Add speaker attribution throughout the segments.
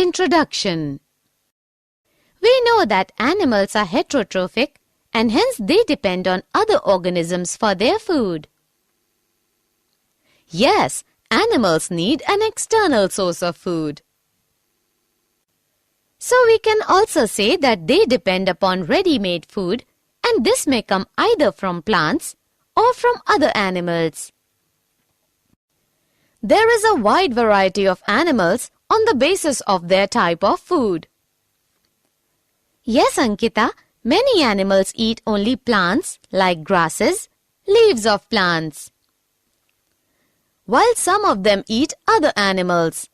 Speaker 1: Introduction. We know that animals are heterotrophic and hence they depend on other organisms for their food. Yes, animals need an external source of food. So we can also say that they depend upon ready-made food, and this may come either from plants or from other animals. There is a wide variety of animals on the basis of their type of food. Yes, Ankita, many animals eat only plants like grasses, leaves of plants, while some of them eat other animals.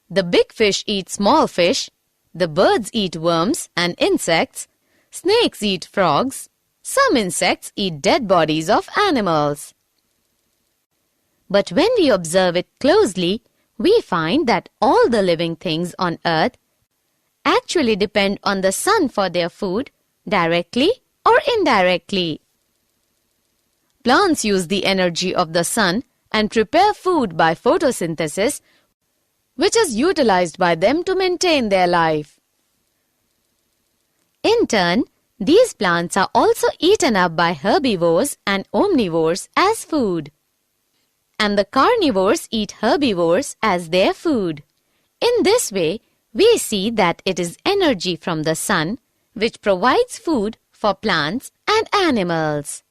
Speaker 1: The big fish eat small fish, the birds eat worms and insects, snakes eat frogs, some insects eat dead bodies of animals. But when we observe it closely, we find that all the living things on earth actually depend on the sun for their food, directly or indirectly. Plants use the energy of the sun and prepare food by photosynthesis, which is utilized by them to maintain their life. In turn, these plants are also eaten up by herbivores and omnivores as food. And the carnivores eat herbivores as their food. In this way, we see that it is energy from the sun which provides food for plants and animals.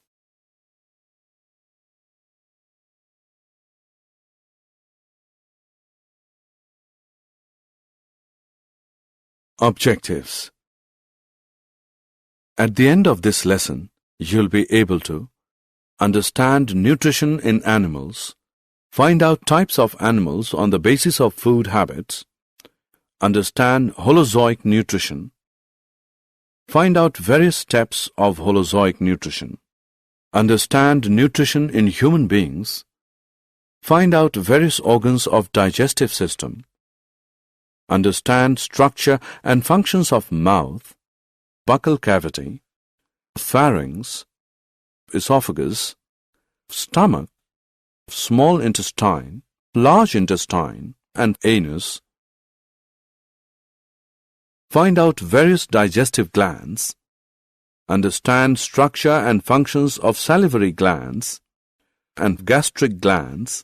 Speaker 2: Objectives. At the end of this lesson, you'll be able to understand nutrition in animals, find out types of animals on the basis of food habits, understand Holozoic nutrition, find out various steps of Holozoic nutrition, understand nutrition in human beings, find out various organs of digestive system, understand structure and functions of mouth, buccal cavity, pharynx, esophagus, stomach, small intestine, large intestine, and anus. Find out various digestive glands, understand structure and functions of salivary glands and gastric glands,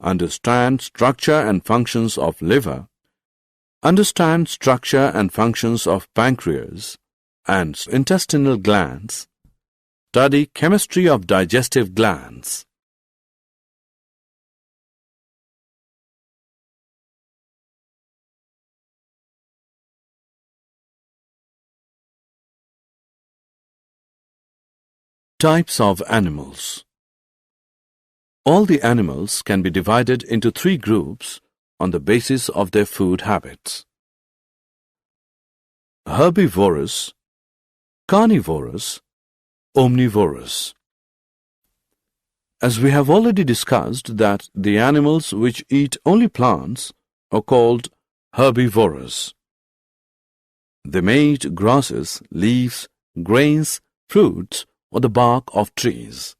Speaker 2: understand structure and functions of liver, understand structure and functions of pancreas and intestinal glands, study chemistry of digestive glands. Types of animals. All the animals can be divided into three groups on the basis of their food habits: herbivorous, carnivorous, omnivorous. As we have already discussed that the animals which eat only plants are called herbivorous. They may eat grasses, leaves, grains, fruits, or the bark of trees.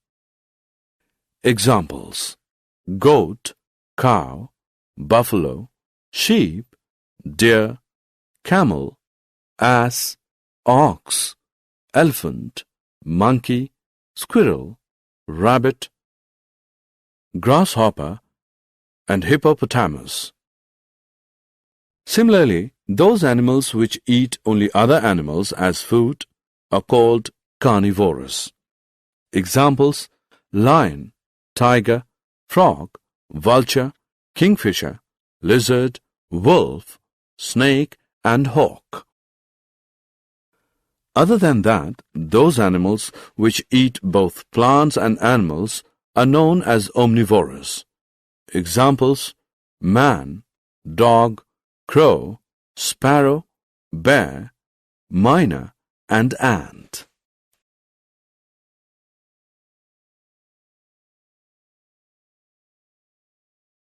Speaker 2: Examples: goat, cow, buffalo, sheep, deer, camel, ass, ox, elephant, monkey, squirrel, rabbit, grasshopper, and hippopotamus. Similarly, those animals which eat only other animals as food are called carnivorous. Examples: lion, tiger, frog, vulture, kingfisher, lizard, wolf, snake, and hawk. Other than that, those animals which eat both plants and animals are known as omnivorous. Examples: man, dog, crow, sparrow, bear, myna, and ant.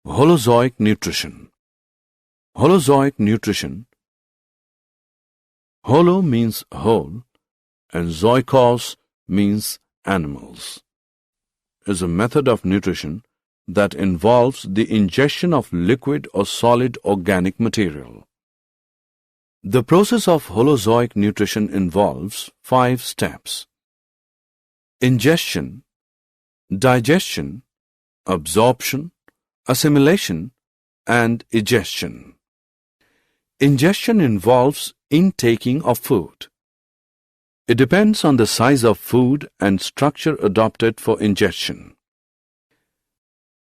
Speaker 2: Holozoic nutrition. Holozoic nutrition. Holo means whole and zoikos means animals. Is a method of nutrition that involves the ingestion of liquid or solid organic material. The process of holozoic nutrition involves 5 steps: ingestion, digestion, absorption, assimilation, and egestion. Ingestion involves intaking of food. It depends on the size of food and structure adopted for ingestion.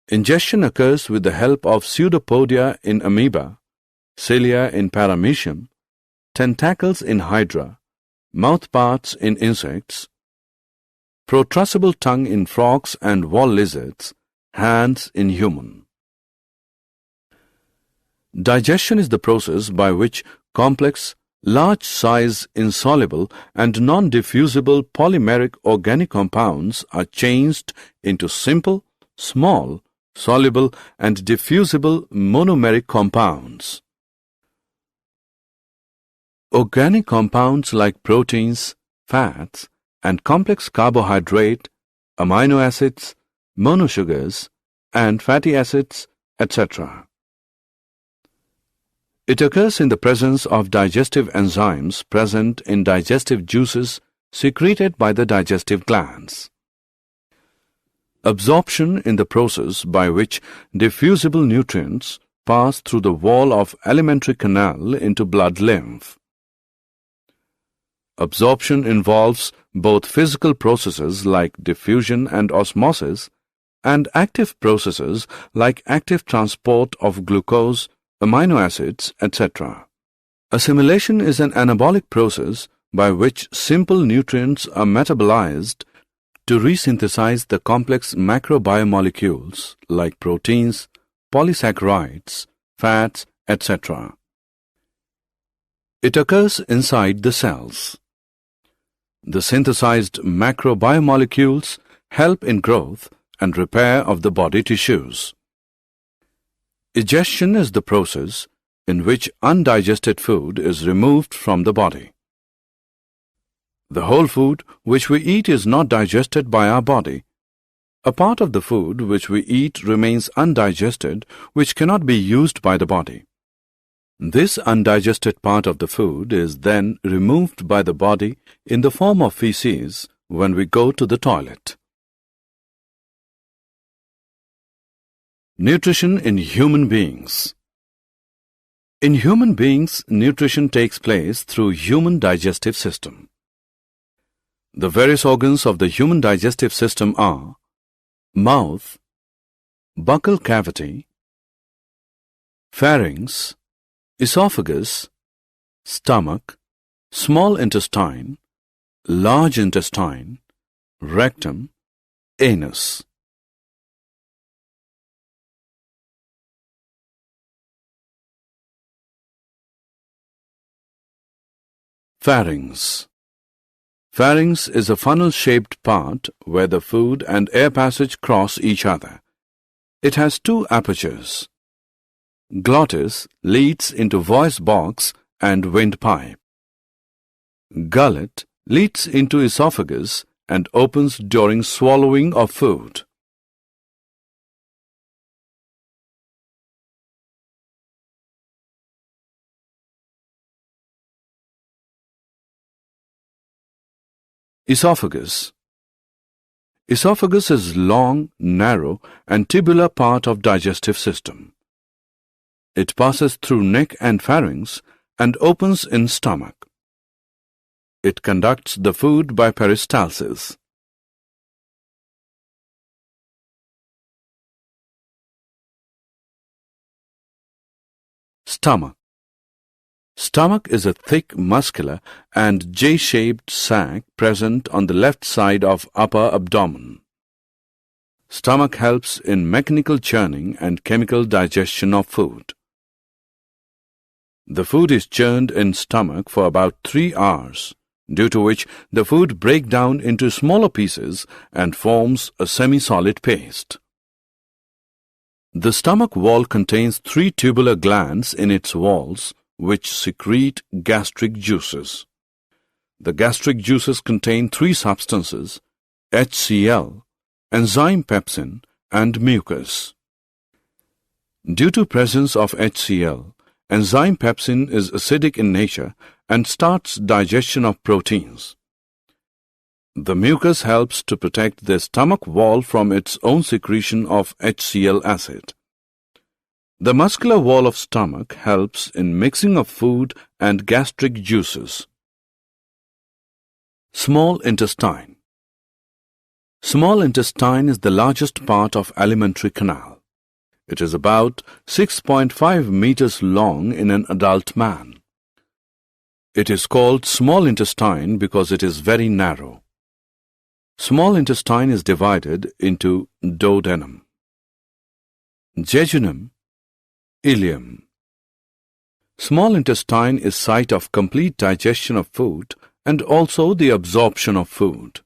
Speaker 2: Ingestion occurs with the help of pseudopodia in amoeba, cilia in paramecium, tentacles in hydra, mouthparts in insects, protrusible tongue in frogs and wall lizards, hands in human. Digestion is the process by which complex, large-size, insoluble and non-diffusible polymeric organic compounds are changed into simple, small, soluble and diffusible monomeric compounds. Organic compounds like proteins, fats, and complex carbohydrate, amino acids, monosugars, and fatty acids, etc. It occurs in the presence of digestive enzymes present in digestive juices secreted by the digestive glands. Absorption in the process by which diffusible nutrients pass through the wall of alimentary canal into blood-lymph. Absorption involves both physical processes like diffusion and osmosis and active processes like active transport of glucose, amino acids, etc. Assimilation is an anabolic process by which simple nutrients are metabolized to resynthesize the complex macrobiomolecules like proteins, polysaccharides, fats, etc. It occurs inside the cells. The synthesized macrobiomolecules help in growth and repair of the body tissues. Egestion is the process in which undigested food is removed from the body. The whole food which we eat is not digested by our body. A part of the food which we eat remains undigested, which cannot be used by the body. This undigested part of the food is then removed by the body in the form of feces when we go to the toilet. Nutrition in human beings. In human beings, nutrition takes place through human digestive system. The various organs of the human digestive system are mouth, buccal cavity, pharynx, esophagus, stomach, small intestine, large intestine, rectum, anus. Pharynx. Pharynx is a funnel-shaped part where the food and air passage cross each other. It has 2 apertures. Glottis leads into voice box and windpipe. Gullet leads into esophagus and opens during swallowing of food. Esophagus. Esophagus is long, narrow and tubular part of digestive system. It passes through neck and pharynx and opens in stomach. It conducts the food by peristalsis. Stomach. Stomach is a thick, muscular and J-shaped sac present on the left side of upper abdomen. Stomach helps in mechanical churning and chemical digestion of food. The food is churned in stomach for about 3 hours, due to which the food breaks down into smaller pieces and forms a semi-solid paste. The stomach wall contains 3 tubular glands in its walls, which secrete gastric juices. The gastric juices contain 3 substances, HCl, enzyme pepsin, and mucus. Due to presence of HCl, enzyme pepsin is acidic in nature and starts digestion of proteins. The mucus helps to protect the stomach wall from its own secretion of HCl acid. The muscular wall of stomach helps in mixing of food and gastric juices. Small intestine. Small intestine is the largest part of alimentary canal. It is about 6.5 meters long in an adult man. It is called small intestine because it is very narrow. Small intestine is divided into duodenum, jejunum, ileum. Small intestine is site of complete digestion of food and also the absorption of food.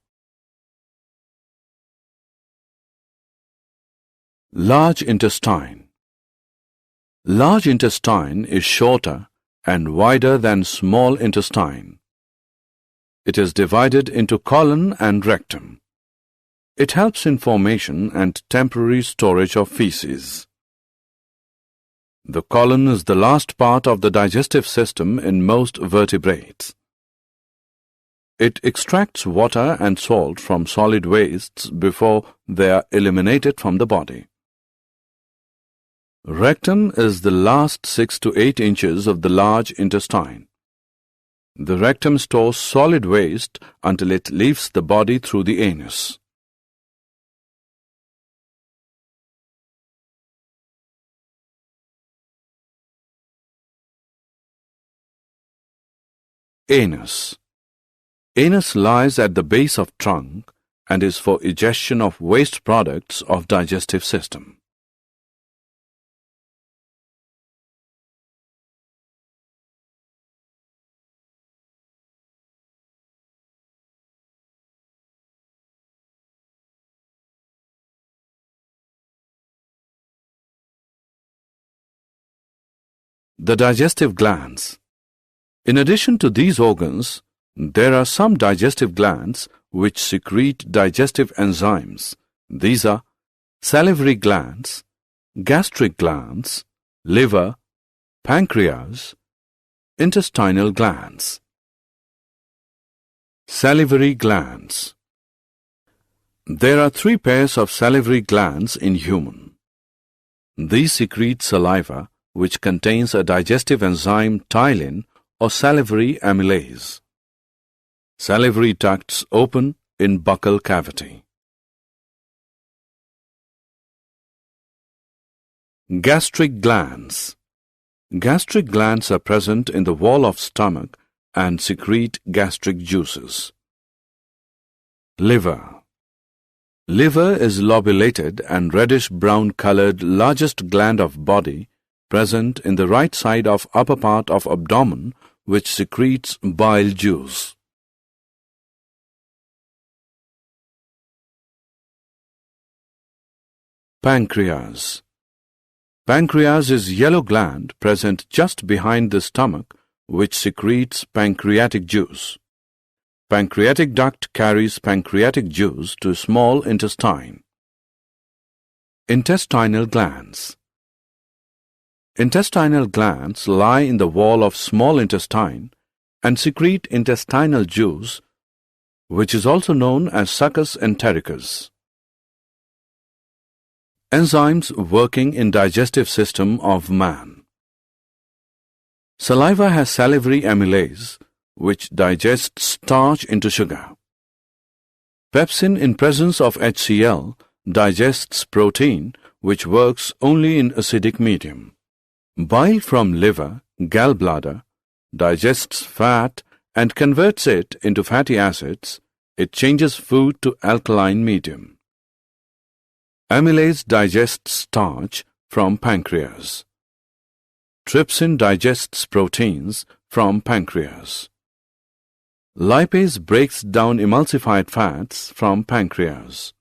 Speaker 2: Large intestine. Large intestine is shorter and wider than small intestine. It is divided into colon and rectum. It helps in formation and temporary storage of feces. The colon is the last part of the digestive system in most vertebrates. It extracts water and salt from solid wastes before they are eliminated from the body. Rectum is the last 6 to 8 inches of the large intestine. The rectum stores solid waste until it leaves the body through the anus. Anus. Anus lies at the base of trunk and is for egestion of waste products of digestive system. The digestive glands. In addition to these organs, there are some digestive glands which secrete digestive enzymes. These are salivary glands, gastric glands, liver, pancreas, intestinal glands. Salivary glands. There are 3 pairs of salivary glands in human. These secrete saliva, which contains a digestive enzyme ptyalin or salivary amylase. Salivary ducts open in buccal cavity. Gastric glands. Gastric glands are present in the wall of stomach and secrete gastric juices. Liver. Liver is lobulated and reddish-brown colored largest gland of body present in the right side of upper part of abdomen which secretes bile juice. Pancreas. Pancreas is yellow gland present just behind the stomach which secretes pancreatic juice. Pancreatic duct carries pancreatic juice to small intestine. Intestinal glands. Intestinal glands lie in the wall of small intestine and secrete intestinal juice, which is also known as succus entericus. Enzymes working in digestive system of man. Saliva has salivary amylase, which digests starch into sugar. Pepsin in presence of HCl digests protein, which works only in acidic medium. Bile from liver, gallbladder, digests fat and converts it into fatty acids. It changes food to alkaline medium. Amylase digests starch from pancreas. Trypsin digests proteins from pancreas. Lipase breaks down emulsified fats from pancreas.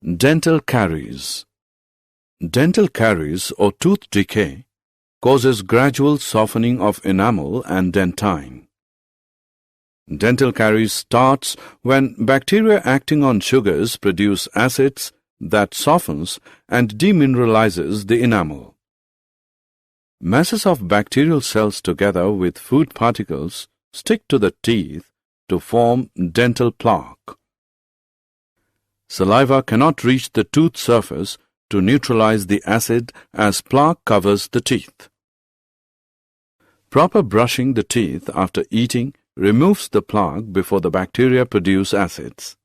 Speaker 2: Dental caries. Dental caries or tooth decay causes gradual softening of enamel and dentine. Dental caries starts when bacteria acting on sugars produce acids that softens and demineralizes the enamel. Masses of bacterial cells together with food particles stick to the teeth to form dental plaque. Saliva cannot reach the tooth surface to neutralize the acid as plaque covers the teeth. Proper brushing the teeth after eating removes the plaque before the bacteria produce acids.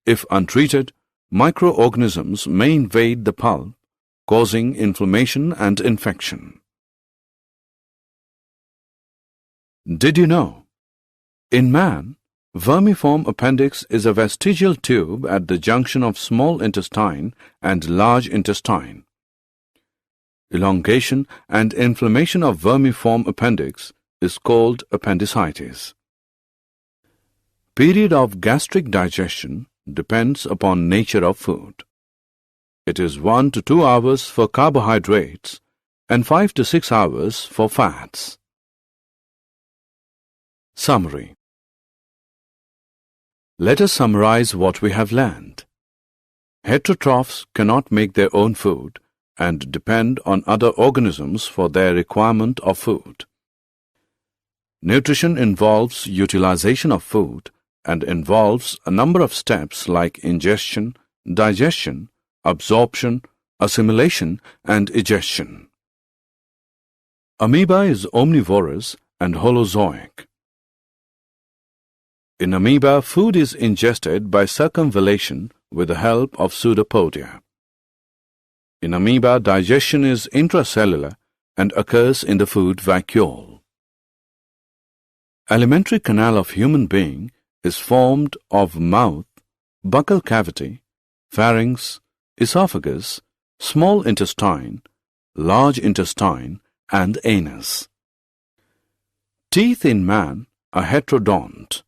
Speaker 2: If untreated, microorganisms may invade the pulp, causing inflammation and infection. Did you know? In man, vermiform appendix is a vestigial tube at the junction of small intestine and large intestine. Elongation and inflammation of vermiform appendix is called appendicitis. Period of gastric digestion depends upon nature of food. It is 1 to 2 hours for carbohydrates and 5 to 6 hours for fats. Summary. Let us summarize what we have learned. Heterotrophs cannot make their own food and depend on other organisms for their requirement of food. Nutrition involves utilization of food and involves a number of steps like ingestion, digestion, absorption, assimilation, and egestion. Amoeba is omnivorous and holozoic. In amoeba, food is ingested by circumvallation with the help of pseudopodia. In amoeba, digestion is intracellular and occurs in the food vacuole. Alimentary canal of human being is formed of mouth, buccal cavity, pharynx, esophagus, small intestine, large intestine, and anus. Teeth in man are heterodont.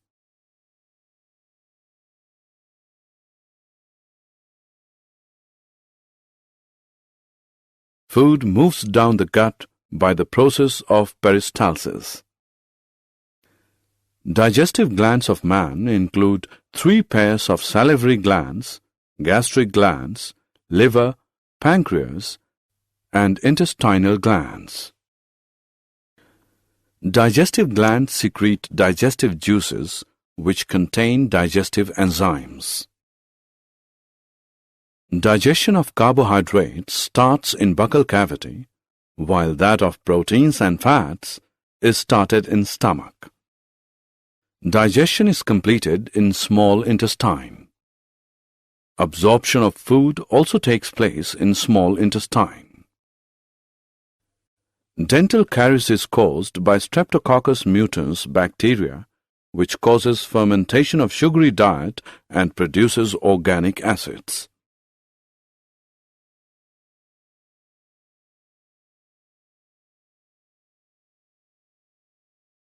Speaker 2: Food moves down the gut by the process of peristalsis. Digestive glands of man include 3 pairs of salivary glands, gastric glands, liver, pancreas, and intestinal glands. Digestive glands secrete digestive juices which contain digestive enzymes. Digestion of carbohydrates starts in buccal cavity, while that of proteins and fats is started in stomach. Digestion is completed in small intestine. Absorption of food also takes place in small intestine. Dental caries is caused by Streptococcus mutans bacteria, which causes fermentation of sugary diet and produces organic acids.